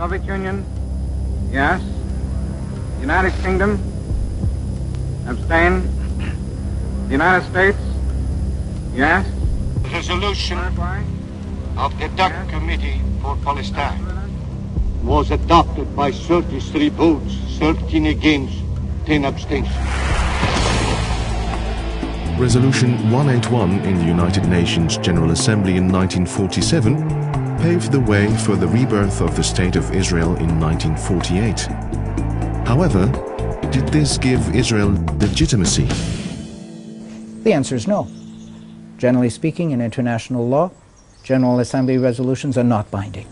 Soviet Union? Yes. United Kingdom? Abstain. The United States? Yes. Resolution of the DUC Committee for Palestine was adopted by 33 votes, 13 against, 10 abstentions. Resolution 181 in the United Nations General Assembly in 1947 paved the way for the rebirth of the State of Israel in 1948. However, did this give Israel legitimacy? The answer is no. Generally speaking, in international law, General Assembly resolutions are not binding.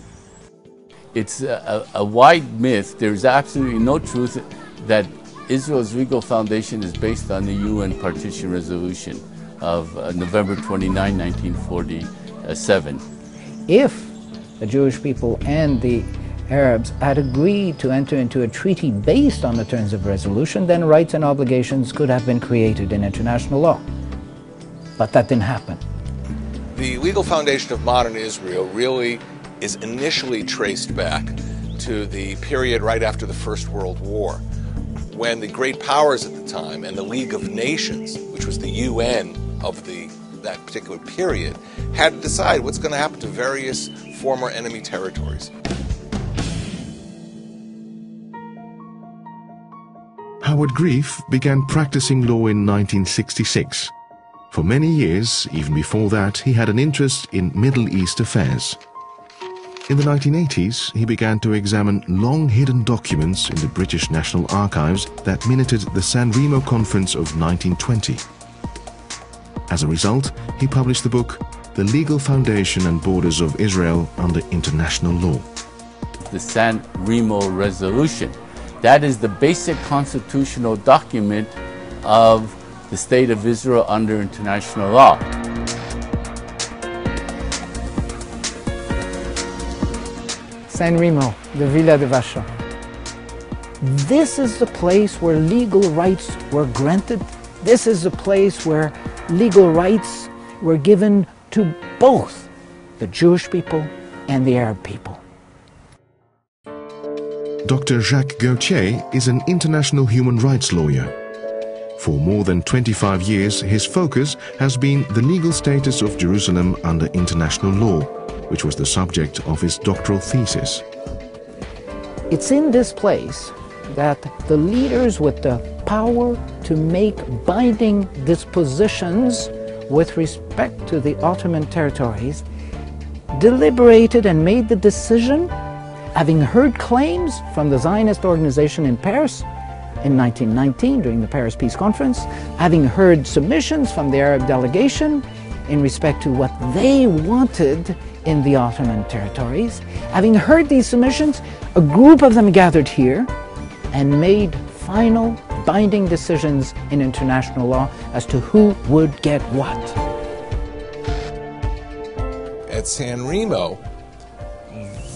It's a wide myth. There's absolutely no truth that Israel's legal foundation is based on the UN Partition Resolution of November 29, 1947. If the Jewish people and the Arabs had agreed to enter into a treaty based on the terms of resolution, then rights and obligations could have been created in international law. But that didn't happen. The legal foundation of modern Israel really is initially traced back to the period right after the First World War, when the great powers at the time and the League of Nations, which was the UN of that particular period, had to decide what's going to happen to various former enemy territories. Howard Grief began practicing law in 1966. For many years, even before that, he had an interest in Middle East affairs. In the 1980s, he began to examine long-hidden documents in the British National Archives that minuted the San Remo Conference of 1920. As a result, he published the book, The Legal Foundation and Borders of Israel Under International Law. The San Remo Resolution. That is the basic constitutional document of the State of Israel under international law. San Remo, the Villa de Vacha. This is the place where legal rights were granted. This is the place where legal rights were given to both the Jewish people and the Arab people. Dr. Jacques Gauthier is an international human rights lawyer. For more than 25 years, his focus has been the legal status of Jerusalem under international law, which was the subject of his doctoral thesis. It's in this place that the leaders with the power to make binding dispositions with respect to the Ottoman territories deliberated and made the decision, having heard claims from the Zionist organization in Paris in 1919 during the Paris Peace Conference, having heard submissions from the Arab delegation in respect to what they wanted in the Ottoman territories. Having heard these submissions, a group of them gathered here and made final binding decisions in international law as to who would get what. At San Remo,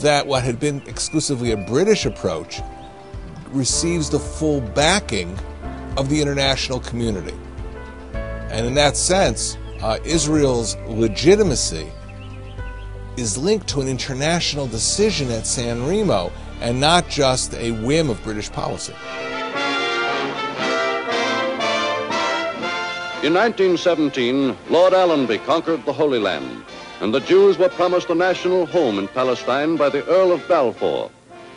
that what had been exclusively a British approach receives the full backing of the international community. And in that sense, Israel's legitimacy is linked to an international decision at San Remo and not just a whim of British policy. In 1917, Lord Allenby conquered the Holy Land, and the Jews were promised a national home in Palestine by the Earl of Balfour,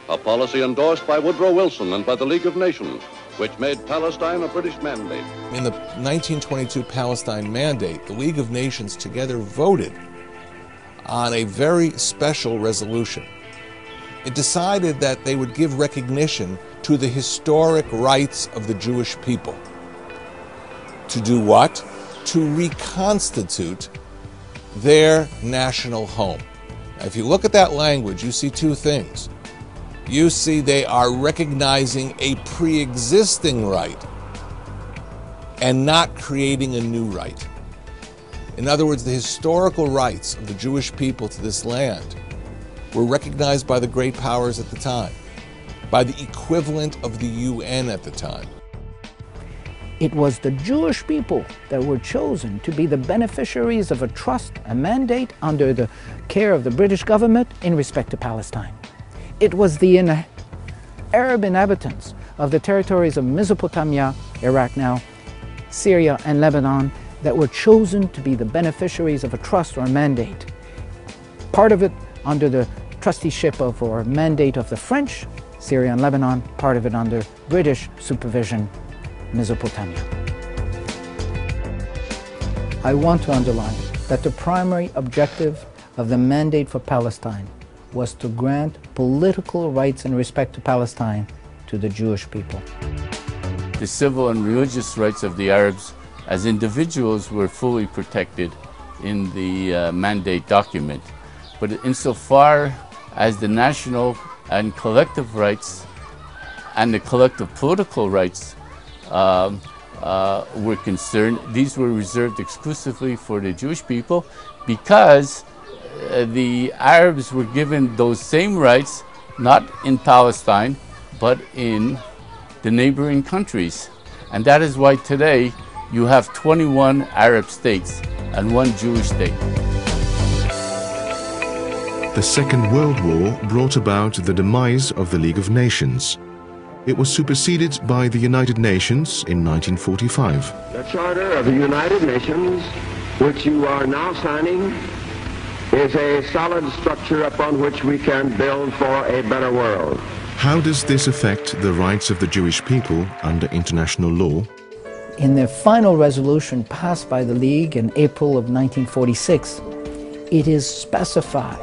a policy endorsed by Woodrow Wilson and by the League of Nations, which made Palestine a British mandate. In the 1922 Palestine Mandate, the League of Nations together voted on a very special resolution. It decided that they would give recognition to the historic rights of the Jewish people. To do what? To reconstitute their national home. Now, if you look at that language, you see two things. You see they are recognizing a pre-existing right and not creating a new right. In other words, the historical rights of the Jewish people to this land were recognized by the great powers at the time, by the equivalent of the UN at the time. It was the Jewish people that were chosen to be the beneficiaries of a trust, a mandate under the care of the British government in respect to Palestine. It was the Arab inhabitants of the territories of Mesopotamia, Iraq now, Syria and Lebanon that were chosen to be the beneficiaries of a trust or a mandate. Part of it under the trusteeship of or mandate of the French, Syria and Lebanon, part of it under British supervision, Mesopotamia. I want to underline that the primary objective of the mandate for Palestine was to grant political rights in respect to Palestine to the Jewish people. The civil and religious rights of the Arabs as individuals were fully protected in the mandate document. But insofar as the national and collective rights and the collective political rights were concerned, these were reserved exclusively for the Jewish people because the Arabs were given those same rights not in Palestine but in the neighboring countries. And that is why today you have 21 Arab states and 1 Jewish state. The Second World War brought about the demise of the League of Nations. It was superseded by the United Nations in 1945. The Charter of the United Nations, which you are now signing, is a solid structure upon which we can build for a better world. How does this affect the rights of the Jewish people under international law? In the final resolution passed by the League in April of 1946, it is specified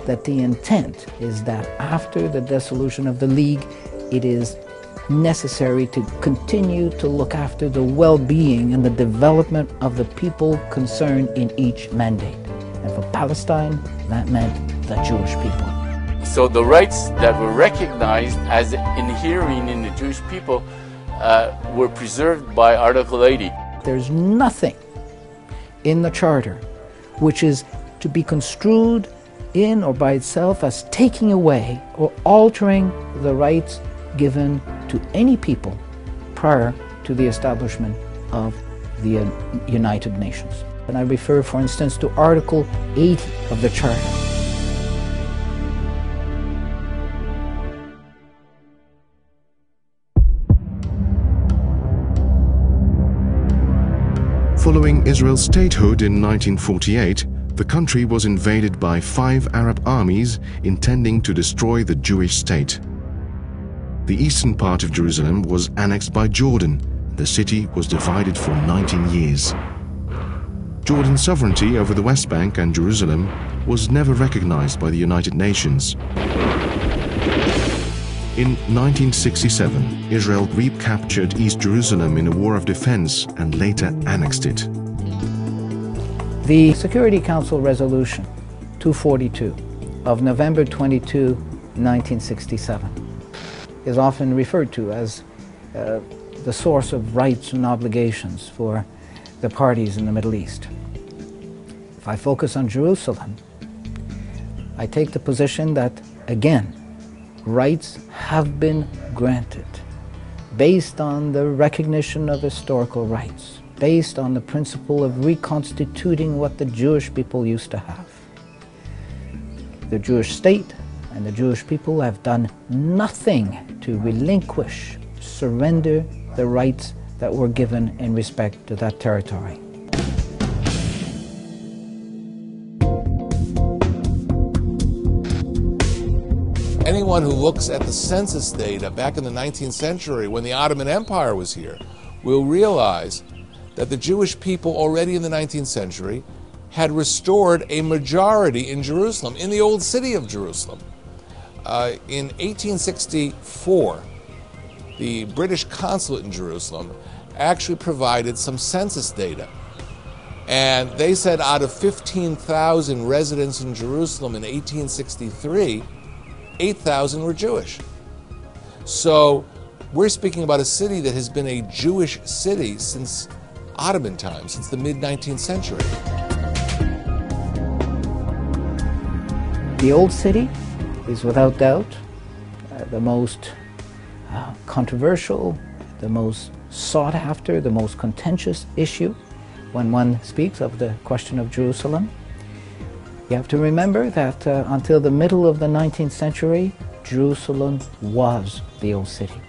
that the intent is that after the dissolution of the League, it is necessary to continue to look after the well-being and the development of the people concerned in each mandate. And for Palestine, that meant the Jewish people. So the rights that were recognized as inhering in the Jewish people were preserved by Article 80. There's nothing in the Charter which is to be construed in or by itself as taking away or altering the rights given to any people prior to the establishment of the United Nations. And I refer, for instance, to Article 80 of the Charter. Following Israel's statehood in 1948, the country was invaded by 5 Arab armies intending to destroy the Jewish state. The eastern part of Jerusalem was annexed by Jordan. The city was divided for 19 years. Jordan's sovereignty over the West Bank and Jerusalem was never recognized by the United Nations. In 1967, Israel recaptured East Jerusalem in a war of defense and later annexed it. The Security Council Resolution 242 of November 22, 1967 is often referred to as the source of rights and obligations for the parties in the Middle East. If I focus on Jerusalem, I take the position that, again, rights have been granted based on the recognition of historical rights, based on the principle of reconstituting what the Jewish people used to have. The Jewish state and the Jewish people have done nothing to relinquish, surrender the rights that were given in respect to that territory. Anyone who looks at the census data back in the 19th century when the Ottoman Empire was here will realize that the Jewish people already in the 19th century had restored a majority in Jerusalem, in the old city of Jerusalem. In 1864, the British consulate in Jerusalem actually provided some census data. And they said out of 15,000 residents in Jerusalem in 1863, 8,000 were Jewish. So we're speaking about a city that has been a Jewish city since Ottoman times, since the mid-19th century. The old city is without doubt the most controversial, the most sought after, the most contentious issue when one speaks of the question of Jerusalem. You have to remember that until the middle of the 19th century, Jerusalem was the old city.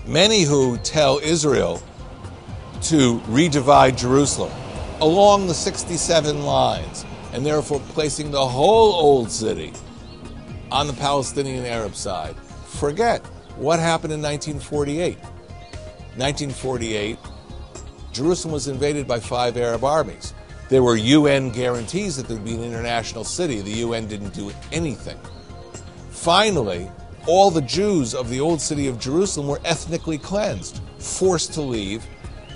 Many who tell Israel to redivide Jerusalem along the 67 lines, and therefore placing the whole old city on the Palestinian Arab side, forget what happened in 1948. 1948, Jerusalem was invaded by 5 Arab armies. There were UN guarantees that there would be an international city. The UN didn't do anything. Finally, all the Jews of the old city of Jerusalem were ethnically cleansed, forced to leave,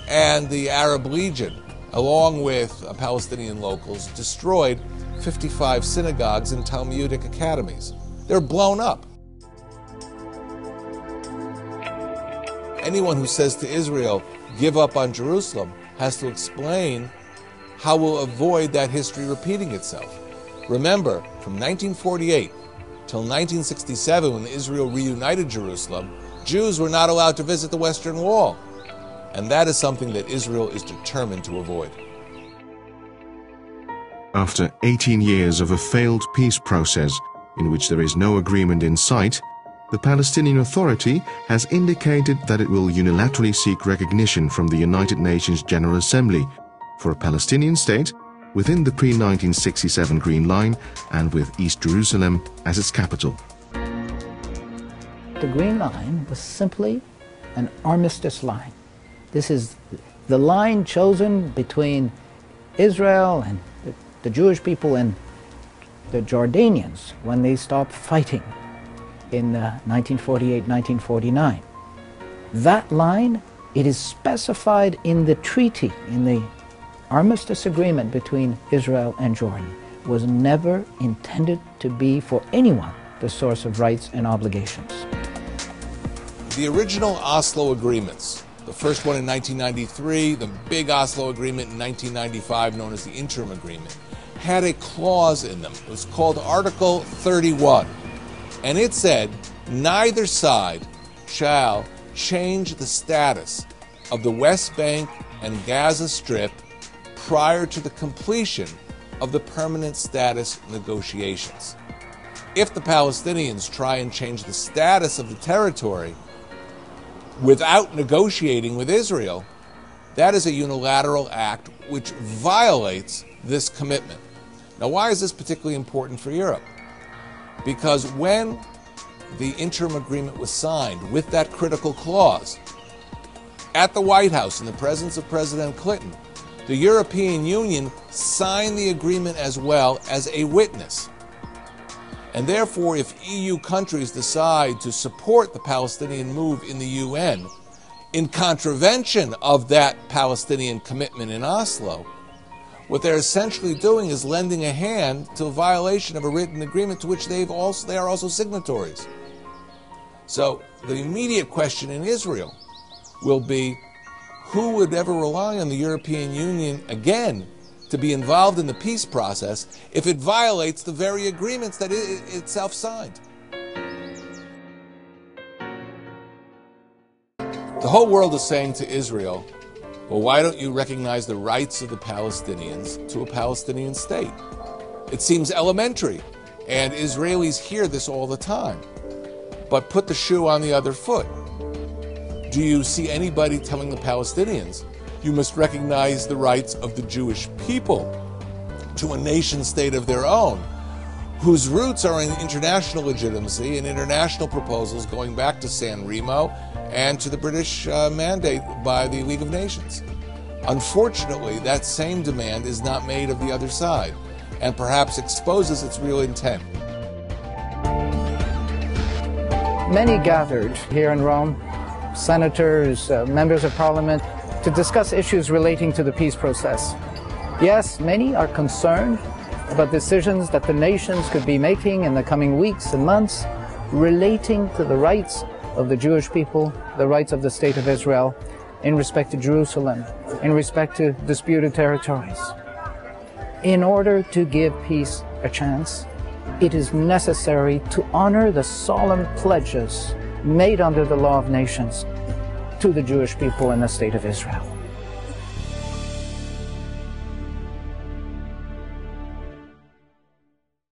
and the Arab Legion, along with Palestinian locals, destroyed 55 synagogues and Talmudic academies. They're blown up. Anyone who says to Israel, give up on Jerusalem, has to explain how we'll avoid that history repeating itself. Remember, from 1948 till 1967, when Israel reunited Jerusalem, Jews were not allowed to visit the Western Wall. And that is something that Israel is determined to avoid. After 18 years of a failed peace process in which there is no agreement in sight, the Palestinian Authority has indicated that it will unilaterally seek recognition from the United Nations General Assembly for a Palestinian state within the pre-1967 Green Line and with East Jerusalem as its capital. The Green Line was simply an armistice line. This is the line chosen between Israel and the Jewish people and the Jordanians when they stopped fighting in 1948-1949. That line, it is specified in the treaty, in the armistice agreement between Israel and Jordan, was never intended to be for anyone the source of rights and obligations. The original Oslo agreements, the first one in 1993, the big Oslo agreement in 1995, known as the interim agreement, had a clause in them. It was called Article 31. And it said, neither side shall change the status of the West Bank and Gaza Strip prior to the completion of the permanent status negotiations. If the Palestinians try and change the status of the territory without negotiating with Israel, that is a unilateral act which violates this commitment. Now, why is this particularly important for Europe? Because when the interim agreement was signed with that critical clause at the White House in the presence of President Clinton, the European Union signed the agreement as well as a witness. And therefore, if EU countries decide to support the Palestinian move in the UN in contravention of that Palestinian commitment in Oslo, what they're essentially doing is lending a hand to a violation of a written agreement to which they are also signatories. So the immediate question in Israel will be, who would ever rely on the European Union again to be involved in the peace process if it violates the very agreements that it itself signed? The whole world is saying to Israel, well, why don't you recognize the rights of the Palestinians to a Palestinian state? It seems elementary, and Israelis hear this all the time. But put the shoe on the other foot. Do you see anybody telling the Palestinians, you must recognize the rights of the Jewish people to a nation state of their own, whose roots are in international legitimacy and international proposals going back to San Remo and to the British mandate by the League of Nations? Unfortunately, that same demand is not made of the other side, and perhaps exposes its real intent. Many gathered here in Rome, senators, members of parliament, to discuss issues relating to the peace process. Yes, many are concerned about decisions that the nations could be making in the coming weeks and months relating to the rights of the Jewish people, the rights of the State of Israel, in respect to Jerusalem, in respect to disputed territories. In order to give peace a chance, it is necessary to honor the solemn pledges made under the law of nations to the Jewish people and the State of Israel.